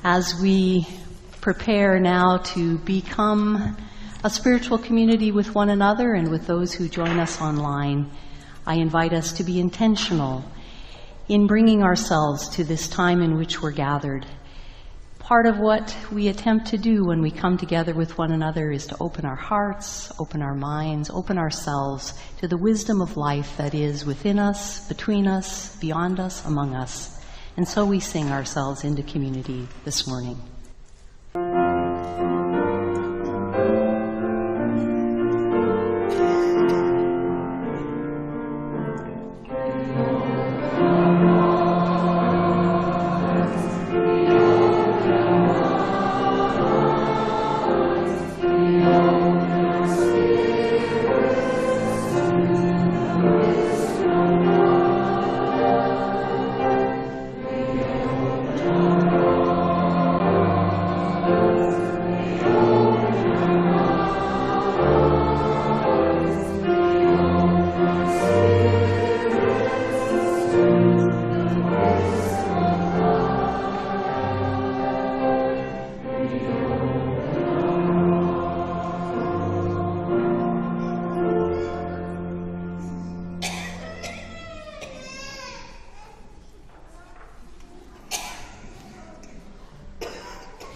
As we prepare now to become a spiritual community with one another and with those who join us online, I invite us to be intentional in bringing ourselves to this time in which we're gathered. Part of what we attempt to do when we come together with one another is to open our hearts, open our minds, open ourselves to the wisdom of life that is within us, between us, beyond us, among us. And so we sing ourselves into community this morning.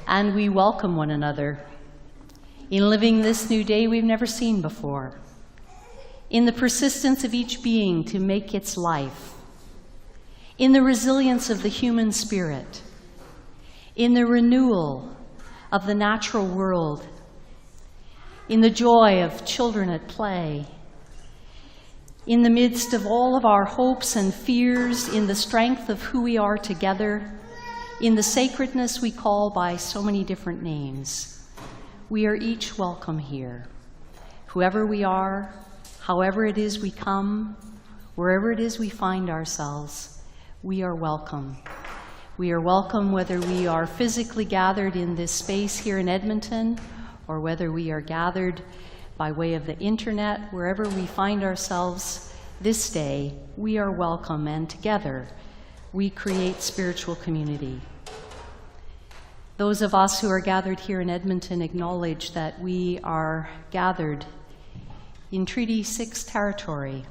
And we welcome one another in living this new day we've never seen before, in the persistence of each being to make its life, in the resilience of the human spirit, in the renewal of the natural world, in the joy of children at play, in the midst of all of our hopes and fears, in the strength of who we are together, in the sacredness we call by so many different names. We are each welcome here. Whoever we are, however it is we come, wherever it is we find ourselves, we are welcome. We are welcome whether we are physically gathered in this space here in Edmonton, or whether we are gathered by way of the internet, wherever we find ourselves this day, we are welcome, and together we create spiritual community. Those of us who are gathered here in Edmonton acknowledge that we are gathered in Treaty 6 territory,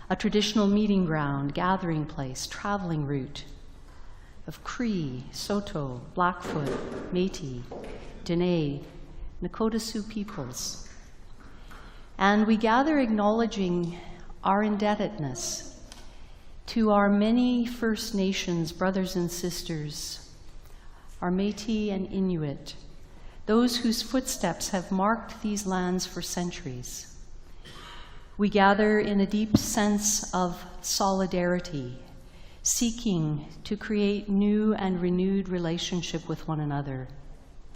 a traditional meeting ground, gathering place, traveling route of Cree, Saulteaux, Blackfoot, Métis, Dene, Nakota Sioux peoples. And we gather acknowledging our indebtedness to our many First Nations brothers and sisters, our Métis and Inuit, those whose footsteps have marked these lands for centuries. We gather in a deep sense of solidarity, seeking to create new and renewed relationship with one another,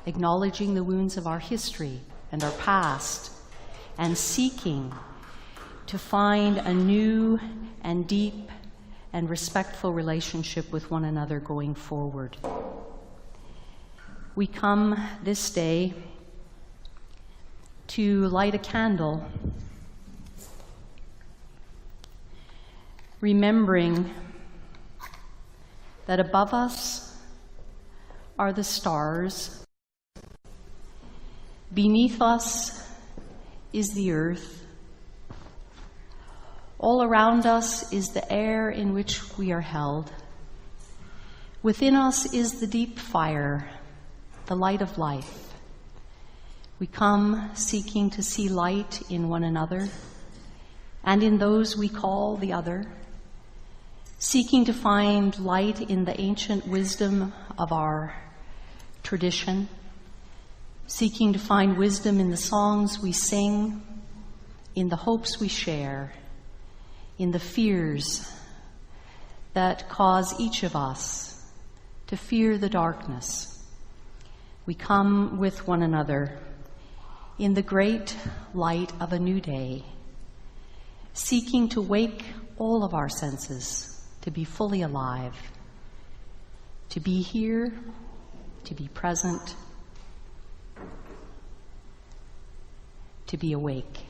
acknowledging the wounds of our history and our past, and seeking to find a new and deep and respectful relationship with one another going forward. We come this day to light a candle, remembering that above us are the stars, beneath us is the earth, all around us is the air in which we are held. Within us is the deep fire, the light of life. We come seeking to see light in one another and in those we call the other, seeking to find light in the ancient wisdom of our tradition, seeking to find wisdom in the songs we sing, in the hopes we share, in the fears that cause each of us to fear the darkness. We come with one another in the great light of a new day, seeking to wake all of our senses to be fully alive, to be here, to be present, to be awake.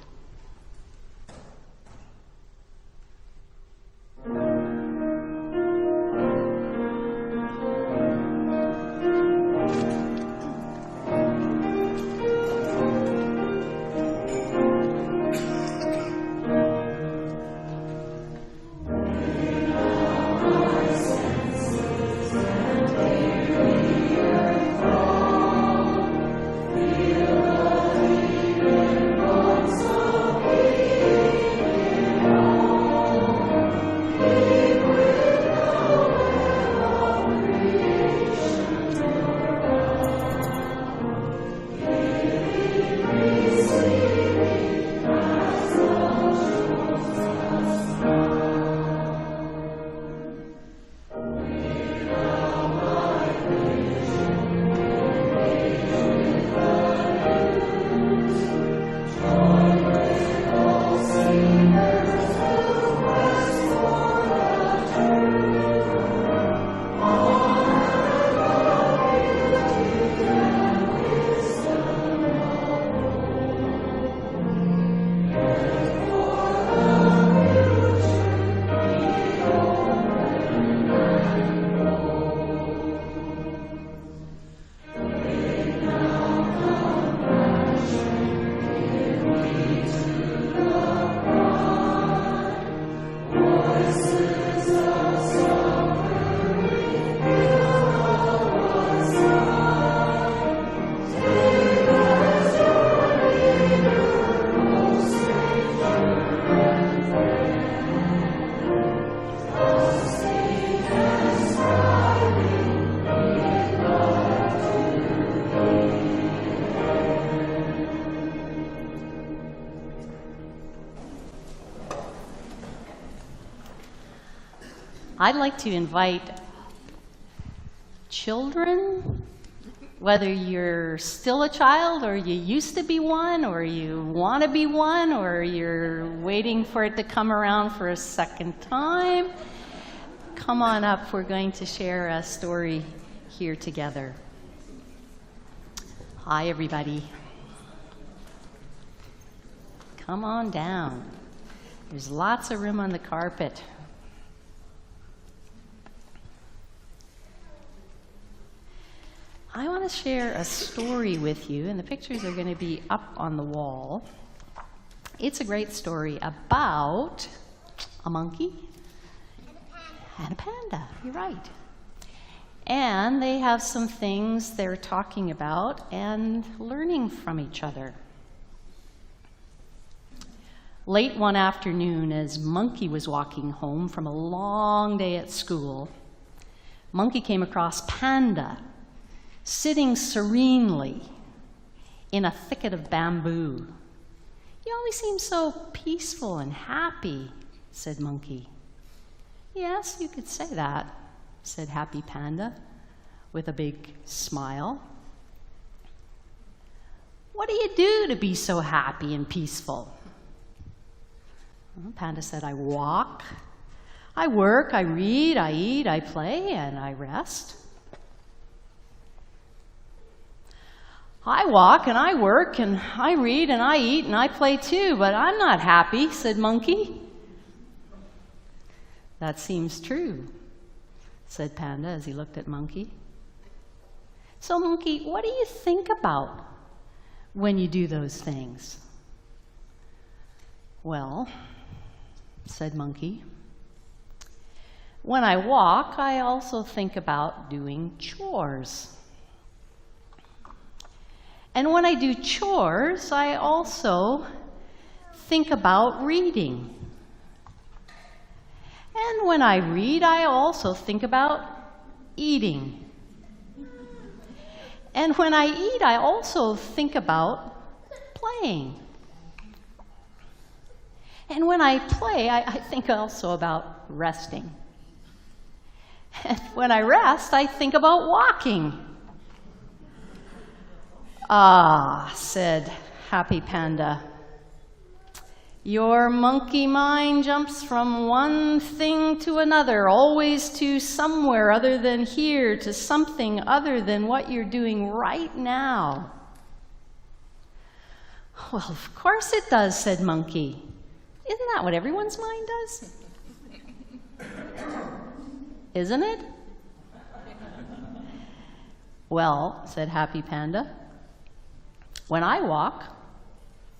I'd like to invite children, whether you're still a child or you used to be one or you want to be one or you're waiting for it to come around for a second time, come on up. We're going to share a story here together. Hi, everybody. Come on down. There's lots of room on the carpet. I want to share a story with you, and the pictures are going to be up on the wall. It's a great story about a monkey and a panda. You're right. And they have some things they're talking about and learning from each other. Late one afternoon, as Monkey was walking home from a long day at school, Monkey came across Panda, sitting serenely in a thicket of bamboo. "You always seem so peaceful and happy," said Monkey. "Yes, you could say that," said Happy Panda with a big smile. "What do you do to be so happy and peaceful?" Well, Panda said, "I walk, I work, I read, I eat, I play, and I rest." "I walk and I work and I read and I eat and I play too, but I'm not happy," said Monkey. "That seems true," said Panda as he looked at Monkey. "So Monkey, what do you think about when you do those things?" "Well," said Monkey, "when I walk, I also think about doing chores. And when I do chores, I also think about reading. And when I read, I also think about eating. And when I eat, I also think about playing. And when I play, I think also about resting. And when I rest, I think about walking." "Ah," said Happy Panda, "your monkey mind jumps from one thing to another, always to somewhere other than here, to something other than what you're doing right now." "Well, of course it does," said Monkey. "Isn't that what everyone's mind does? Isn't it?" "Well," said Happy Panda, "when I walk,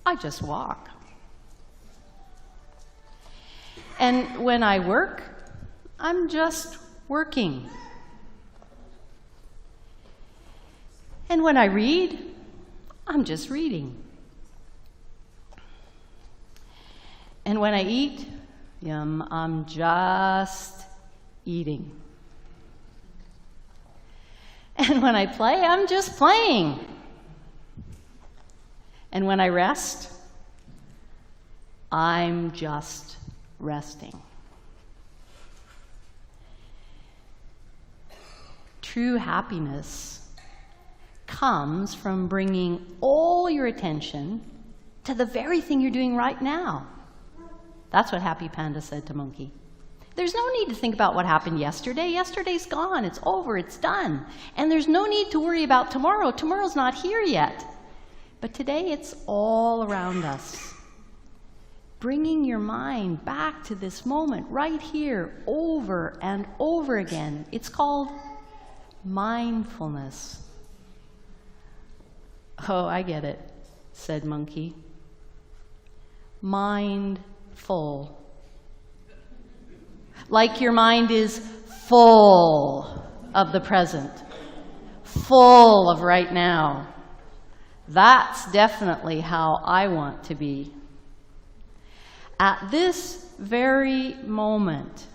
I just walk. And when I work, I'm just working. And when I read, I'm just reading. And when I eat, yum, I'm just eating. And when I play, I'm just playing. And when I rest, I'm just resting." True happiness comes from bringing all your attention to the very thing you're doing right now. That's what Happy Panda said to Monkey. There's no need to think about what happened yesterday. Yesterday's gone. It's over. It's done. And there's no need to worry about tomorrow. Tomorrow's not here yet. But today, it's all around us. Bringing your mind back to this moment right here over and over again. It's called mindfulness. "Oh, I get it," said Monkey. Mindful. Like your mind is full of the present, full of right now. That's definitely how I want to be. At this very moment,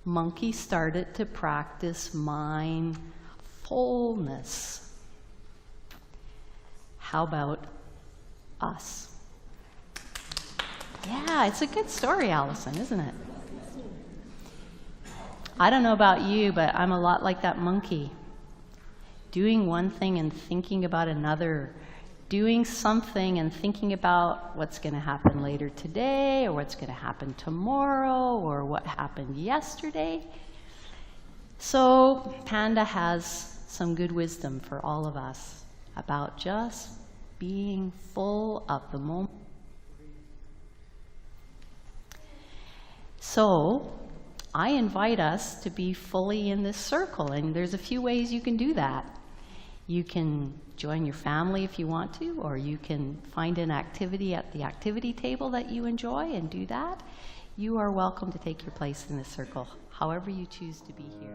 Monkey started to practice mindfulness. How about us? Yeah, it's a good story, Allison, isn't it? I don't know about you, but I'm a lot like that monkey. Doing one thing and thinking about another. Doing something and thinking about what's going to happen later today, or what's going to happen tomorrow, or what happened yesterday. So Panda has some good wisdom for all of us about just being full of the moment. So I invite us to be fully in this circle, and there's a few ways you can do that. You can join your family if you want to, or you can find an activity at the activity table that you enjoy and do that. You are welcome to take your place in this circle, however you choose to be here.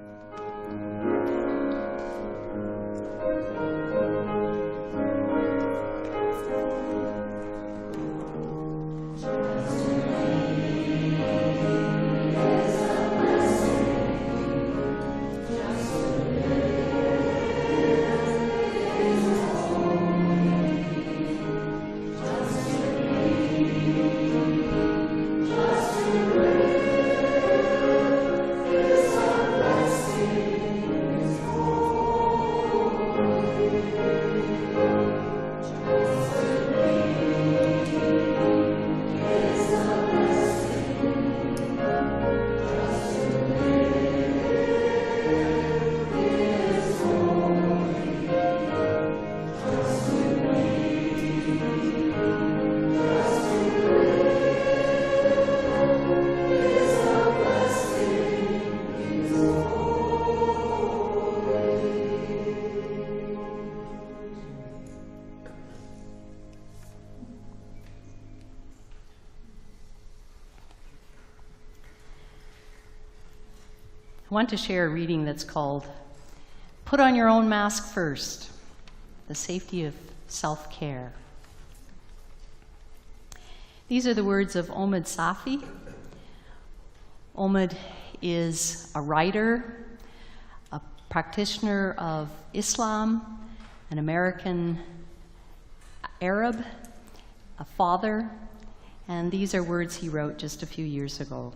I want to share a reading that's called Put on Your Own Mask First, the Safety of Self-Care. These are the words of Omid Safi. Omid is a writer, a practitioner of Islam, an American Arab, a father, and these are words he wrote just a few years ago.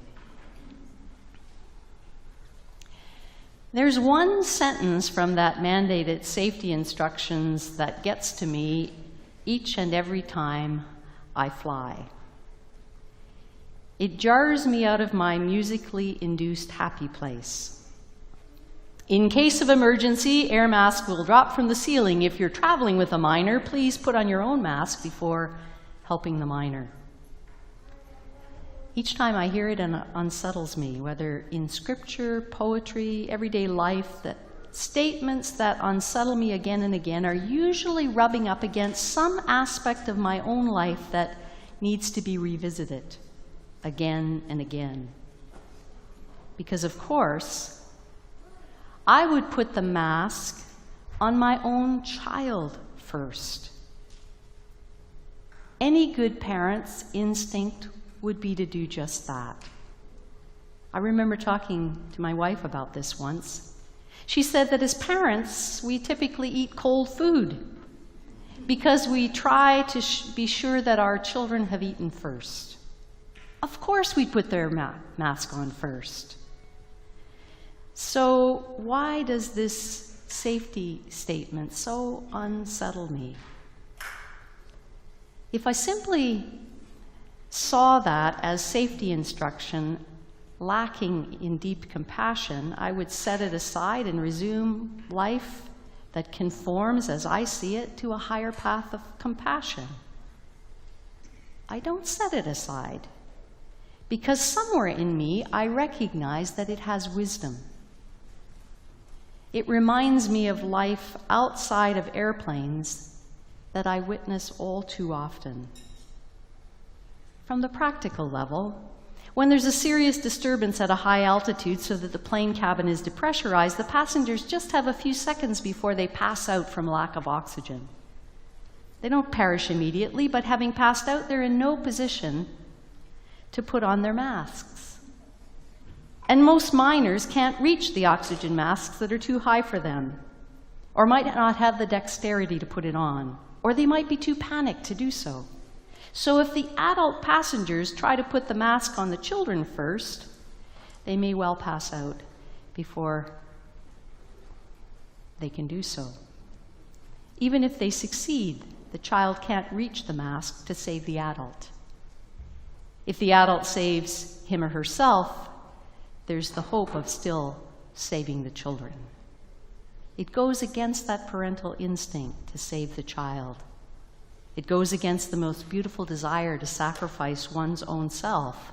There's one sentence from that mandated safety instructions that gets to me each and every time I fly. It jars me out of my musically induced happy place. In case of emergency, air mask will drop from the ceiling. If you're traveling with a minor, please put on your own mask before helping the minor. Each time I hear it, it unsettles me, whether in scripture, poetry, everyday life, that statements that unsettle me again and again are usually rubbing up against some aspect of my own life that needs to be revisited again and again. Because of course, I would put the mask on my own child first. Any good parent's instinct would be to do just that. I remember talking to my wife about this once. She said that as parents, we typically eat cold food because we try to be sure that our children have eaten first. Of course we'd put their mask on first. So why does this safety statement so unsettle me? If I simply saw that as safety instruction lacking in deep compassion, I would set it aside and resume life that conforms, as I see it, to a higher path of compassion. I don't set it aside because somewhere in me I recognize that it has wisdom. It reminds me of life outside of airplanes that I witness all too often. From the practical level, when there's a serious disturbance at a high altitude so that the plane cabin is depressurized, the passengers just have a few seconds before they pass out from lack of oxygen. They don't perish immediately, but having passed out, they're in no position to put on their masks. And most miners can't reach the oxygen masks that are too high for them, or might not have the dexterity to put it on, or they might be too panicked to do so. So if the adult passengers try to put the mask on the children first, they may well pass out before they can do so. Even if they succeed, the child can't reach the mask to save the adult. If the adult saves him or herself, there's the hope of still saving the children. It goes against that parental instinct to save the child. It goes against the most beautiful desire to sacrifice one's own self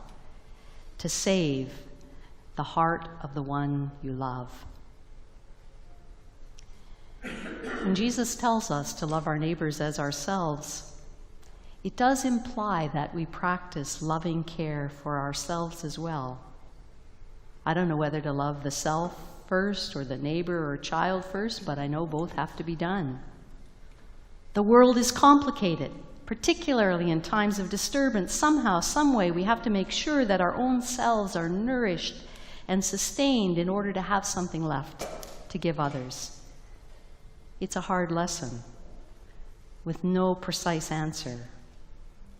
to save the heart of the one you love. When Jesus tells us to love our neighbors as ourselves, it does imply that we practice loving care for ourselves as well. I don't know whether to love the self first or the neighbor or child first, but I know both have to be done. The world is complicated, particularly in times of disturbance. Somehow, some way, we have to make sure that our own selves are nourished and sustained in order to have something left to give others. It's a hard lesson with no precise answer,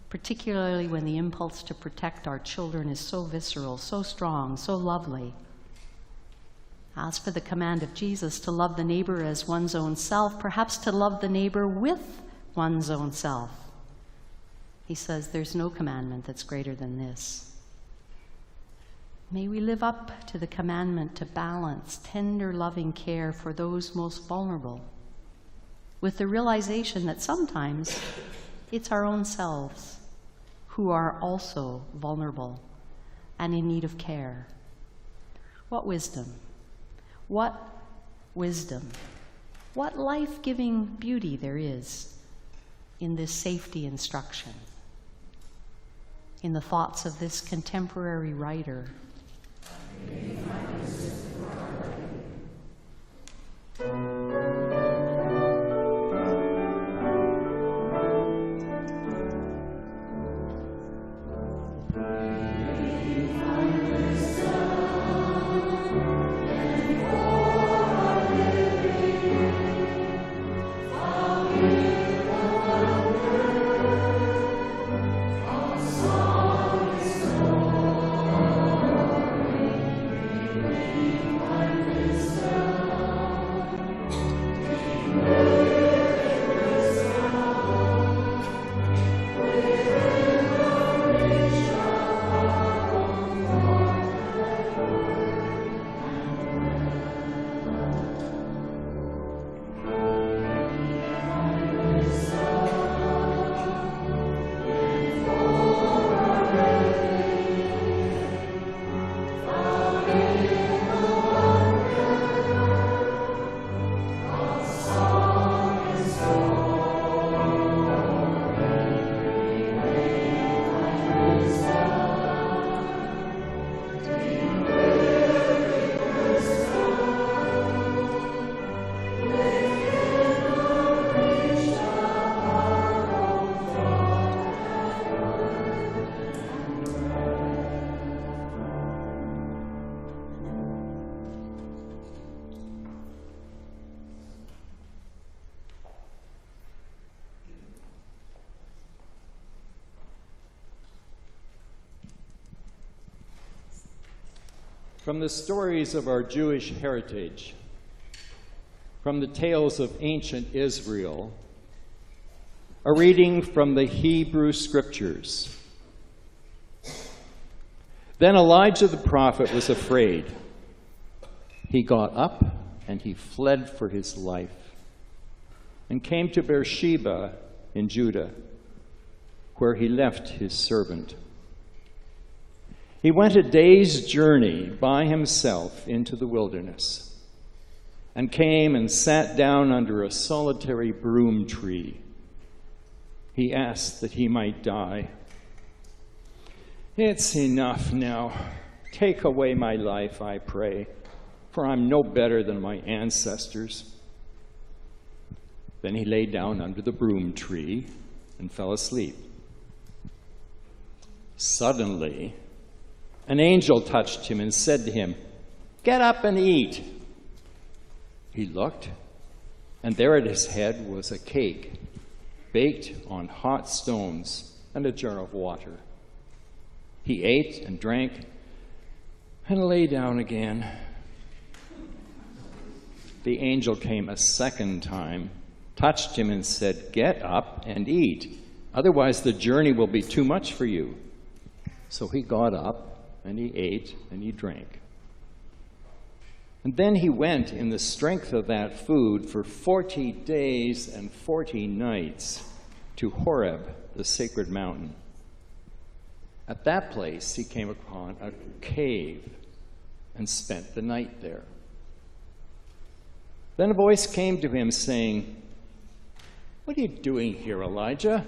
particularly when the impulse to protect our children is so visceral, so strong, so lovely. As for the command of Jesus to love the neighbor as one's own self, perhaps to love the neighbor with one's own self, he says there's no commandment that's greater than this. May we live up to the commandment to balance tender, loving care for those most vulnerable with the realization that sometimes it's our own selves who are also vulnerable and in need of care. What wisdom! What wisdom! What life-giving beauty there is in this safety instruction, in the thoughts of this contemporary writer. From the stories of our Jewish heritage, from the tales of ancient Israel, a reading from the Hebrew Scriptures. Then Elijah the prophet was afraid. He got up and he fled for his life and came to Beersheba in Judah, where he left his servant. He went a day's journey by himself into the wilderness and came and sat down under a solitary broom tree. He asked that he might die. "It's enough now. Take away my life, I pray, for I'm no better than my ancestors." Then he lay down under the broom tree and fell asleep. Suddenly, an angel touched him and said to him, "Get up and eat." He looked, and there at his head was a cake baked on hot stones and a jar of water. He ate and drank and lay down again. the angel came a second time, touched him, and said, "Get up and eat. Otherwise, the journey will be too much for you." So he got up, and he ate, and he drank. And then he went in the strength of that food for 40 days and 40 nights to Horeb, the sacred mountain. At that place, he came upon a cave and spent the night there. Then a voice came to him saying, "What are you doing here, Elijah?"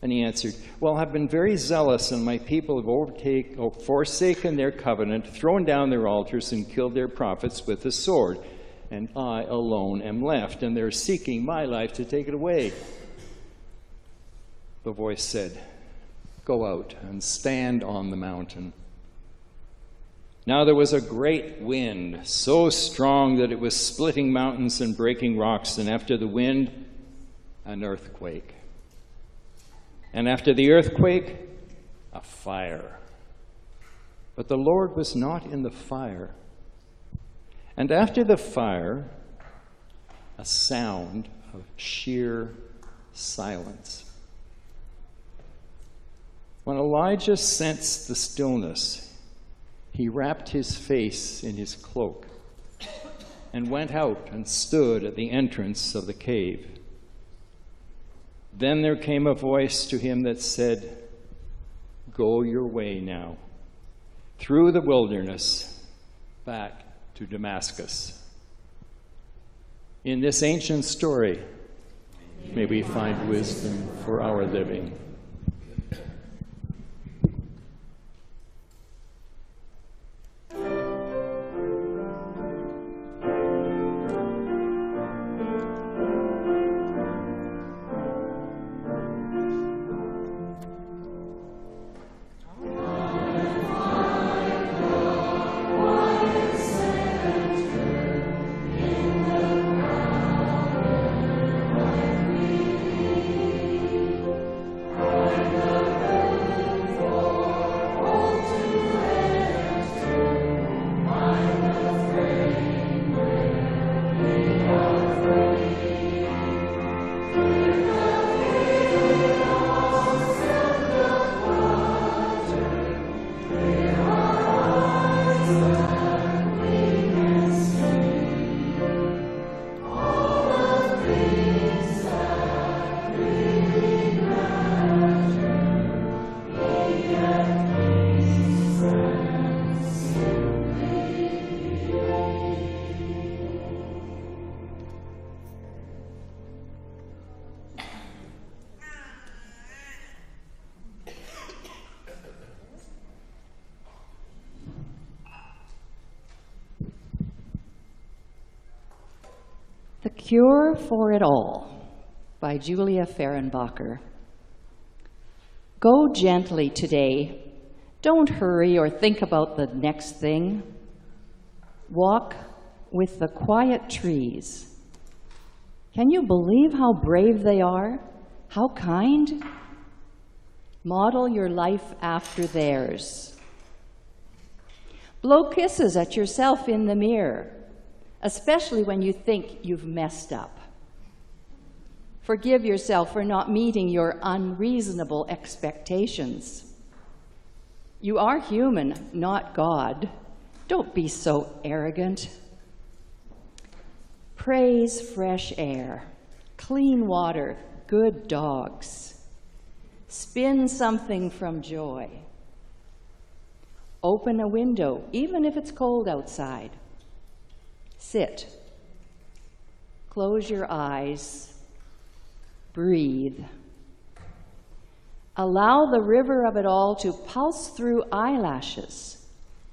And he answered, "Well, I've been very zealous, and my people have forsaken their covenant, thrown down their altars, and killed their prophets with the sword. And I alone am left, and they're seeking my life to take it away." The voice said, "Go out and stand on the mountain." Now there was a great wind, so strong that it was splitting mountains and breaking rocks, and after the wind, an earthquake. And after the earthquake, a fire. But the Lord was not in the fire. And after the fire, a sound of sheer silence. When Elijah sensed the stillness, he wrapped his face in his cloak and went out and stood at the entrance of the cave. Then there came a voice to him that said, "Go your way now, through the wilderness, back to Damascus." In this ancient story, may we find wisdom for our living. The Cure for It All by Julia Fehrenbacher. Go gently today. Don't hurry or think about the next thing. Walk with the quiet trees. Can you believe how brave they are? How kind? Model your life after theirs. Blow kisses at yourself in the mirror, especially when you think you've messed up. Forgive yourself for not meeting your unreasonable expectations. You are human, not God. Don't be so arrogant. Praise fresh air, clean water, good dogs. Spin something from joy. Open a window, even if it's cold outside. Sit. Close your eyes. Breathe. Allow the river of it all to pulse through eyelashes,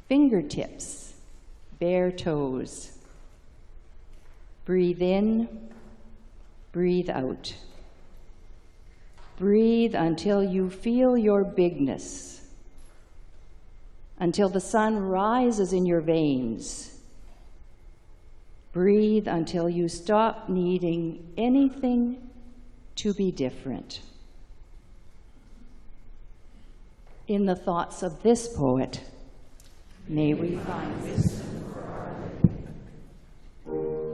fingertips, bare toes. Breathe in, breathe out. Breathe until you feel your bigness, until the sun rises in your veins. Breathe until you stop needing anything to be different. In the thoughts of this poet, may we find wisdom for our living.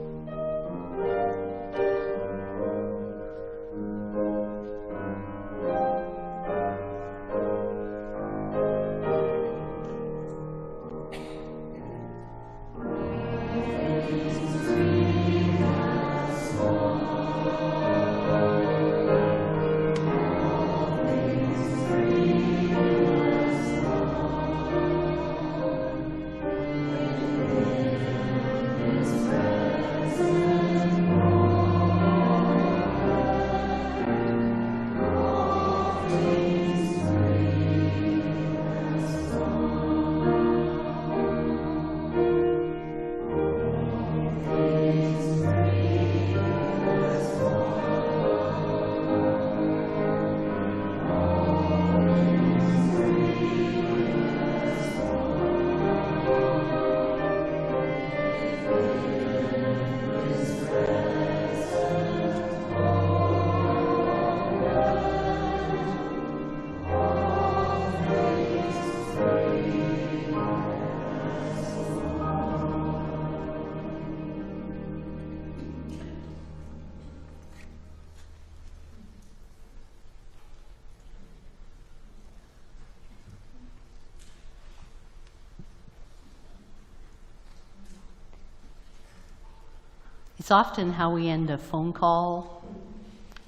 It's often how we end a phone call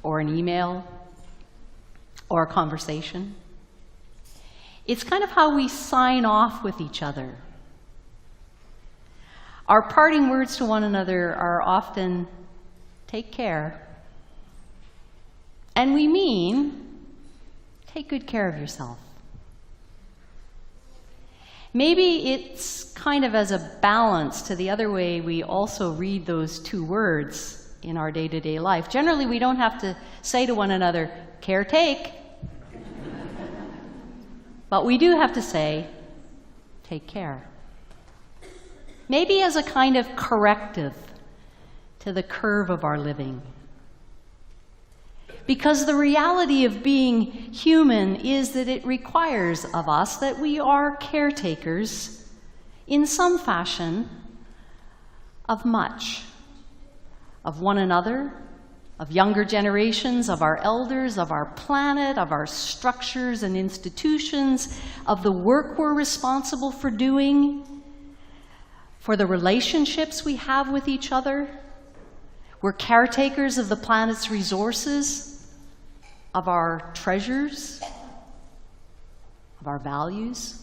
or an email or a conversation. It's kind of how we sign off with each other. Our parting words to one another are often, "Take care." And we mean, take good care of yourself. Maybe it's kind of as a balance to the other way we also read those two words in our day-to-day life. Generally, we don't have to say to one another, "Care take." But we do have to say, "Take care." Maybe as a kind of corrective to the curve of our living. Because the reality of being human is that it requires of us that we are caretakers in some fashion of much, of one another, of younger generations, of our elders, of our planet, of our structures and institutions, of the work we're responsible for doing, for the relationships we have with each other. We're caretakers of the planet's resources, of our treasures, of our values.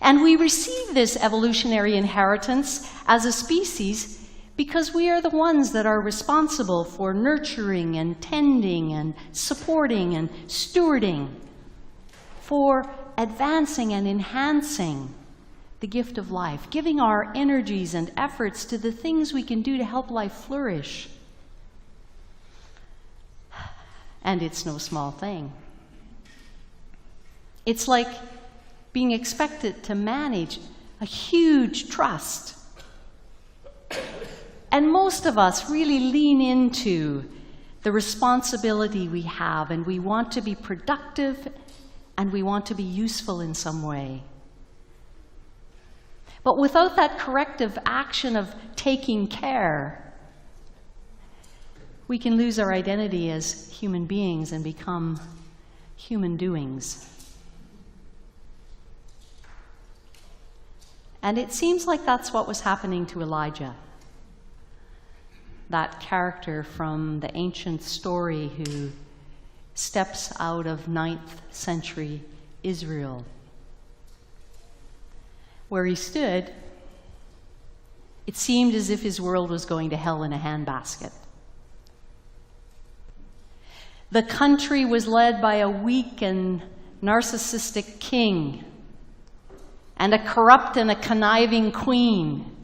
And we receive this evolutionary inheritance as a species because we are the ones that are responsible for nurturing and tending and supporting and stewarding, for advancing and enhancing the gift of life, giving our energies and efforts to the things we can do to help life flourish. And it's no small thing. It's like being expected to manage a huge trust. And most of us really lean into the responsibility we have, and we want to be productive, and we want to be useful in some way. But without that corrective action of taking care, we can lose our identity as human beings and become human doings. And it seems like that's what was happening to Elijah, that character from the ancient story who steps out of 9th century Israel. Where he stood, it seemed as if his world was going to hell in a handbasket. The country was led by a weak and narcissistic king, and a corrupt and a conniving queen.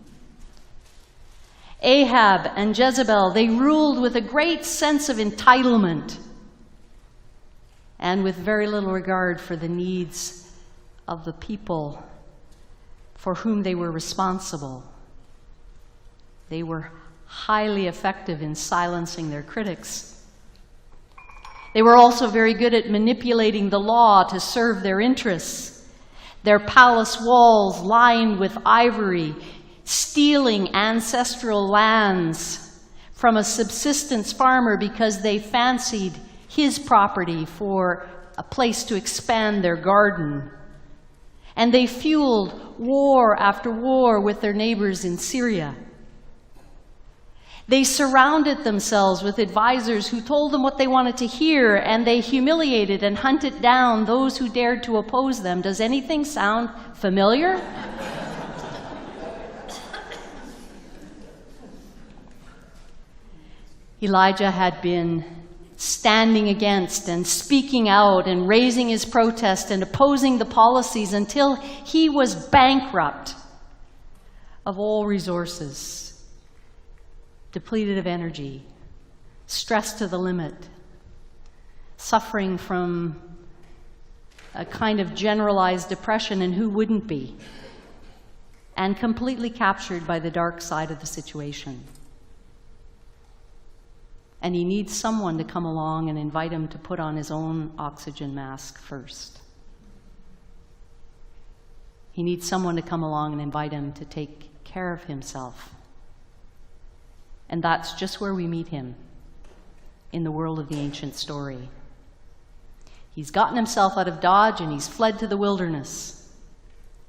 Ahab and Jezebel, they ruled with a great sense of entitlement and with very little regard for the needs of the people for whom they were responsible. They were highly effective in silencing their critics. They were also very good at manipulating the law to serve their interests. Their palace walls lined with ivory, stealing ancestral lands from a subsistence farmer because they fancied his property for a place to expand their garden. And they fueled war after war with their neighbors in Syria. They surrounded themselves with advisors who told them what they wanted to hear, and they humiliated and hunted down those who dared to oppose them. Does anything sound familiar? Elijah had been standing against and speaking out and raising his protest and opposing the policies until he was bankrupt of all resources, depleted of energy, stressed to the limit, suffering from a kind of generalized depression, and who wouldn't be, and completely captured by the dark side of the situation. And he needs someone to come along and invite him to put on his own oxygen mask first. He needs someone to come along and invite him to take care of himself. And that's just where we meet him in the world of the ancient story. He's gotten himself out of Dodge and he's fled to the wilderness.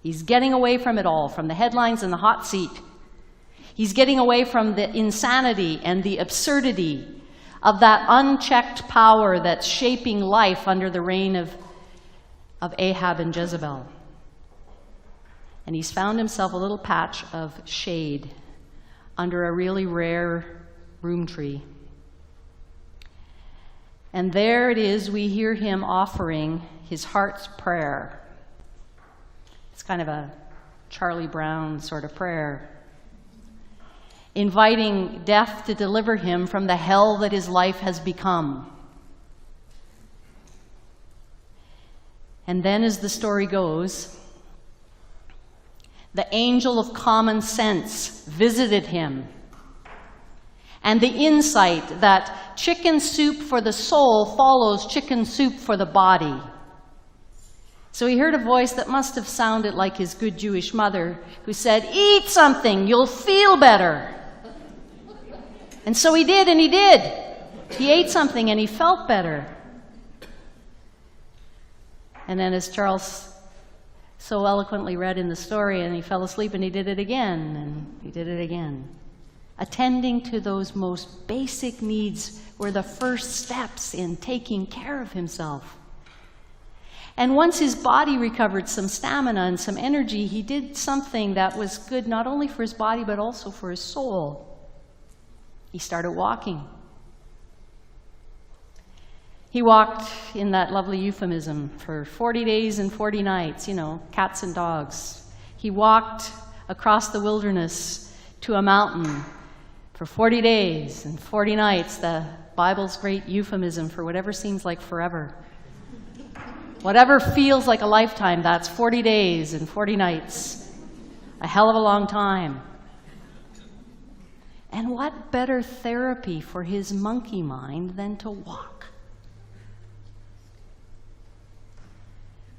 He's getting away from it all, from the headlines and the hot seat. He's getting away from the insanity and the absurdity of that unchecked power that's shaping life under the reign of Ahab and Jezebel. And he's found himself a little patch of shade under a really rare broom tree. And there it is, we hear him offering his heart's prayer. It's kind of a Charlie Brown sort of prayer, inviting death to deliver him from the hell that his life has become. And then, as the story goes, the angel of common sense visited him. And the insight that chicken soup for the soul follows chicken soup for the body. So he heard a voice that must have sounded like his good Jewish mother, who said, "Eat something, you'll feel better." And so he did, and he did. He ate something and he felt better. And then, as Charles so eloquently read in the story, and he fell asleep and he did it again, and he did it again. Attending to those most basic needs were the first steps in taking care of himself. And once his body recovered some stamina and some energy, he did something that was good not only for his body but also for his soul. He started walking. He walked, in that lovely euphemism, for 40 days and 40 nights, cats and dogs. He walked across the wilderness to a mountain for 40 days and 40 nights, the Bible's great euphemism for whatever seems like forever. Whatever feels like a lifetime, that's 40 days and 40 nights. A hell of a long time. And what better therapy for his monkey mind than to walk?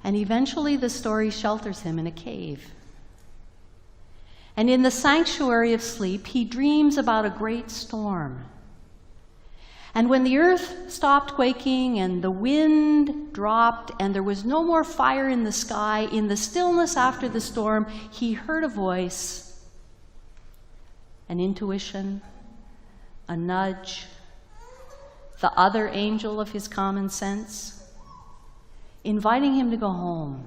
And eventually the story shelters him in a cave. And in the sanctuary of sleep, he dreams about a great storm. And when the earth stopped quaking and the wind dropped and there was no more fire in the sky, in the stillness after the storm, he heard a voice, an intuition, a nudge, the other angel of his common sense, inviting him to go home.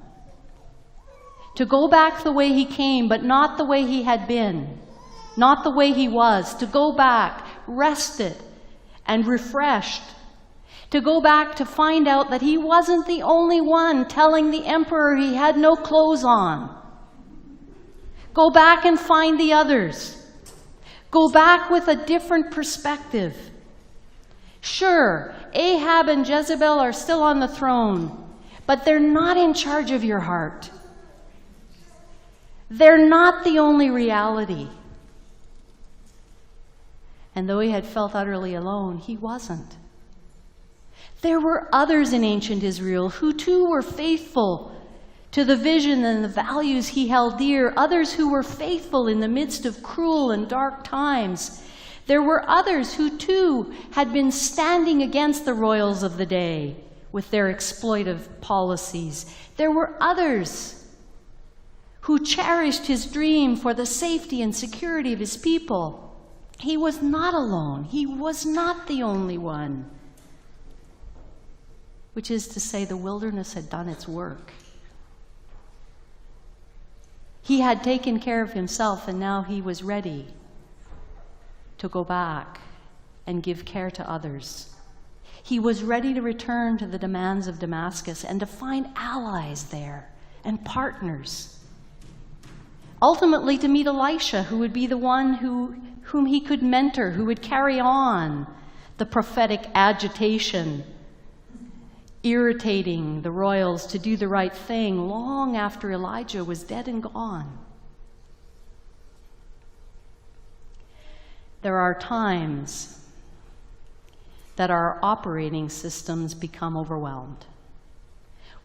To go back the way he came, but not the way he had been, not the way he was. To go back, rested and refreshed. To go back to find out that he wasn't the only one telling the emperor he had no clothes on. Go back and find the others. Go back with a different perspective. Sure, Ahab and Jezebel are still on the throne, but they're not in charge of your heart. They're not the only reality. And though he had felt utterly alone, he wasn't. There were others in ancient Israel who too were faithful to the vision and the values he held dear, others who were faithful in the midst of cruel and dark times. There were others who too had been standing against the royals of the day with their exploitive policies. There were others who cherished his dream for the safety and security of his people. He was not alone. He was not the only one. Which is to say, the wilderness had done its work. He had taken care of himself, and now he was ready to go back and give care to others. He was ready to return to the demands of Damascus and to find allies there and partners. Ultimately, to meet Elisha, who would be the one whom he could mentor, who would carry on the prophetic agitation, irritating the royals to do the right thing long after Elijah was dead and gone. There are times that our operating systems become overwhelmed.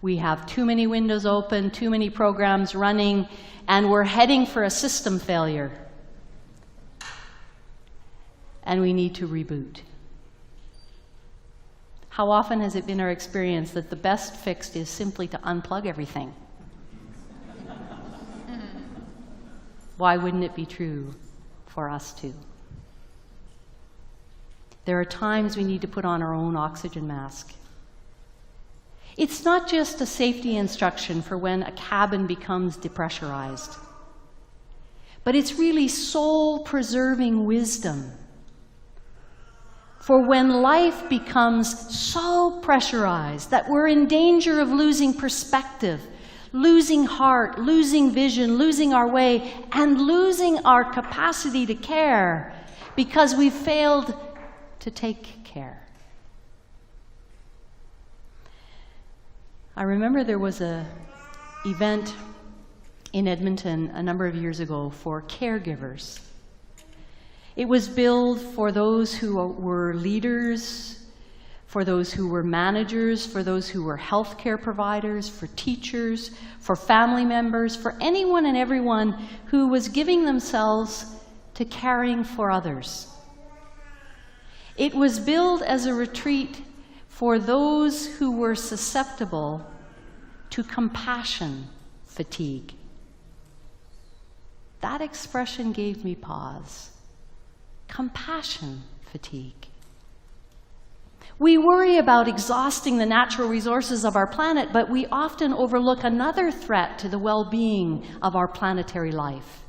We have too many windows open, too many programs running, and we're heading for a system failure. And we need to reboot. How often has it been our experience that the best fix is simply to unplug everything? Why wouldn't it be true for us too. There are times we need to put on our own oxygen mask. It's not just a safety instruction for when a cabin becomes depressurized, but it's really soul-preserving wisdom for when life becomes so pressurized that we're in danger of losing perspective, losing heart, losing vision, losing our way, and losing our capacity to care because we've failed to take care. I remember there was an event in Edmonton a number of years ago for caregivers. It was billed for those who were leaders, for those who were managers, for those who were healthcare providers, for teachers, for family members, for anyone and everyone who was giving themselves to caring for others. It was billed as a retreat for those who were susceptible to compassion fatigue. That expression gave me pause. Compassion fatigue. We worry about exhausting the natural resources of our planet, but we often overlook another threat to the well-being of our planetary life.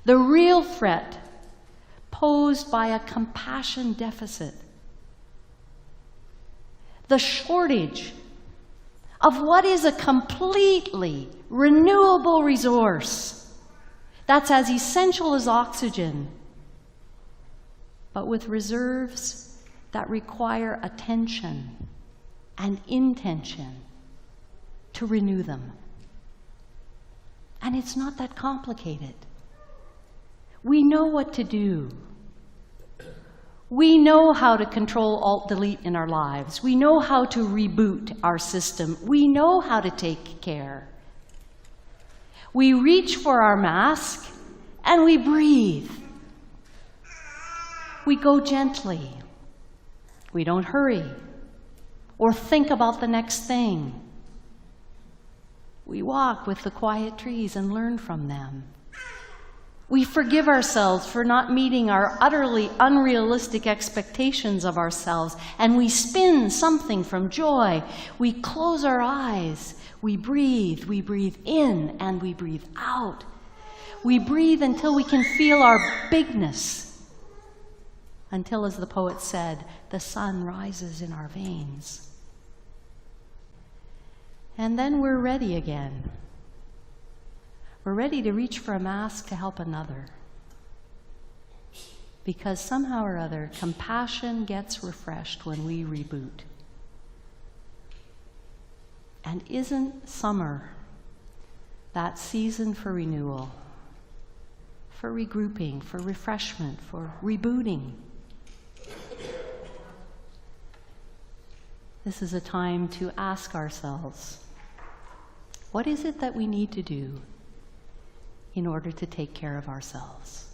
The real threat posed by a compassion deficit. The shortage of what is a completely renewable resource that's as essential as oxygen, but with reserves that require attention and intention to renew them. And it's not that complicated. We know what to do. We know how to control Alt-Delete in our lives. We know how to reboot our system. We know how to take care. We reach for our mask and we breathe. We go gently. We don't hurry or think about the next thing. We walk with the quiet trees and learn from them. We forgive ourselves for not meeting our utterly unrealistic expectations of ourselves, and we spin something from joy. We close our eyes. We breathe in and we breathe out. We breathe until we can feel our bigness. Until, as the poet said, the sun rises in our veins. And then we're ready again. We're ready to reach for a mask to help another. Because somehow or other, compassion gets refreshed when we reboot. And isn't summer that season for renewal, for regrouping, for refreshment, for rebooting? This is a time to ask ourselves, what is it that we need to do in order to take care of ourselves?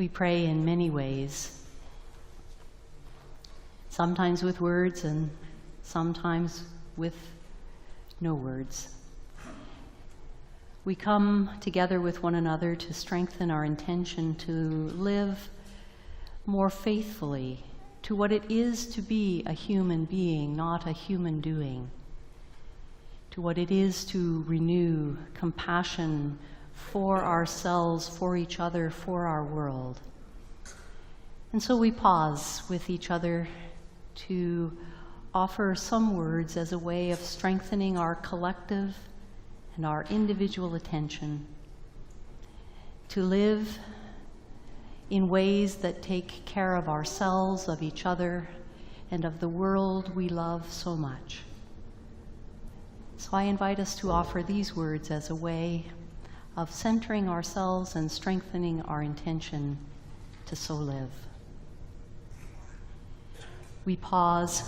We pray in many ways, sometimes with words and sometimes with no words. We come together with one another to strengthen our intention to live more faithfully to what it is to be a human being, not a human doing, to what it is to renew compassion for ourselves, for each other, for our world. And so we pause with each other to offer some words as a way of strengthening our collective and our individual attention to live in ways that take care of ourselves, of each other, and of the world we love so much. So I invite us to offer these words as a way of centering ourselves and strengthening our intention to so live. We pause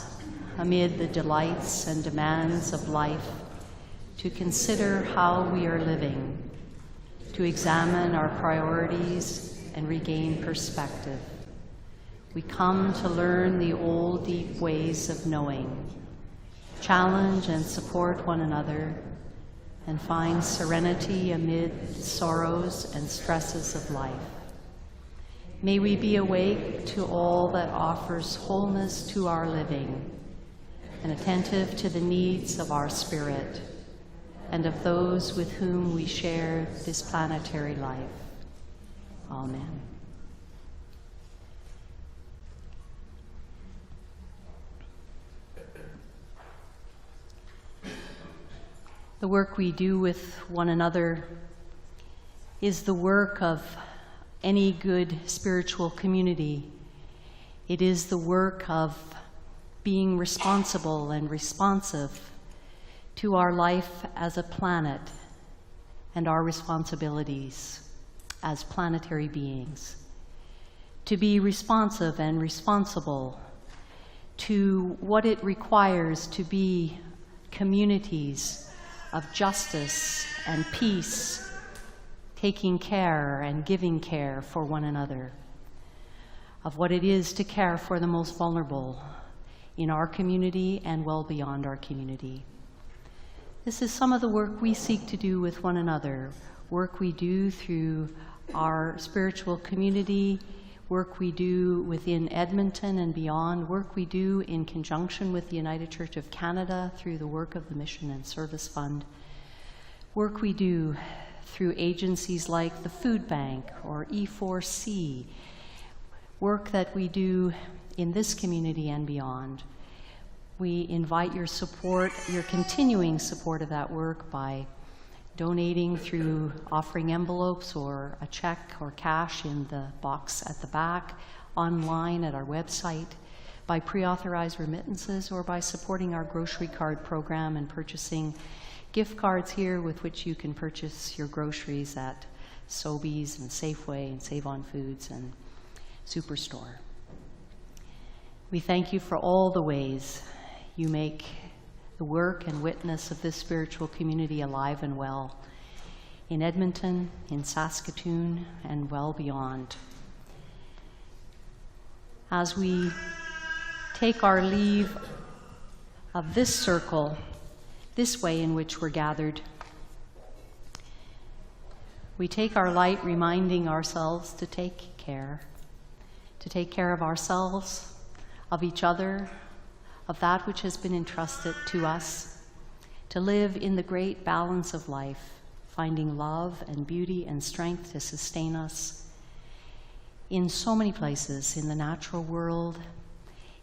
amid the delights and demands of life to consider how we are living, to examine our priorities and regain perspective. We come to learn the old, deep ways of knowing, challenge and support one another, and find serenity amid sorrows and stresses of life. May we be awake to all that offers wholeness to our living, and attentive to the needs of our spirit and of those with whom we share this planetary life. Amen. The work we do with one another is the work of any good spiritual community. It is the work of being responsible and responsive to our life as a planet and our responsibilities as planetary beings. To be responsive and responsible to what it requires to be communities of justice and peace, taking care and giving care for one another, of what it is to care for the most vulnerable in our community and well beyond our community. This is some of the work we seek to do with one another, work we do through our spiritual community, work we do within Edmonton and beyond, work we do in conjunction with the United Church of Canada through the work of the Mission and Service Fund, work we do through agencies like the Food Bank or E4C, work that we do in this community and beyond. We invite your support, your continuing support of that work by donating through offering envelopes or a check or cash in the box at the back, online at our website, by pre-authorized remittances, or by supporting our grocery card program and purchasing gift cards here with which you can purchase your groceries at Sobeys and Safeway and Save On Foods and Superstore. We thank you for all the ways you make the work and witness of this spiritual community alive and well in Edmonton, in Saskatoon, and well beyond. As we take our leave of this circle, this way in which we're gathered, we take our light reminding ourselves to take care of ourselves, of each other, of that which has been entrusted to us, to live in the great balance of life, finding love and beauty and strength to sustain us in so many places, in the natural world,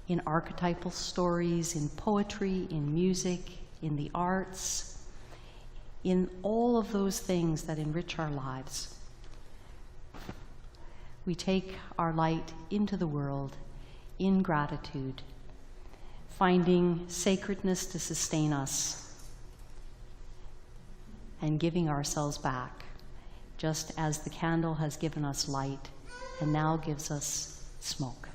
in archetypal stories, in poetry, in music, in the arts, in all of those things that enrich our lives. We take our light into the world in gratitude, finding sacredness to sustain us, and giving ourselves back, just as the candle has given us light and now gives us smoke.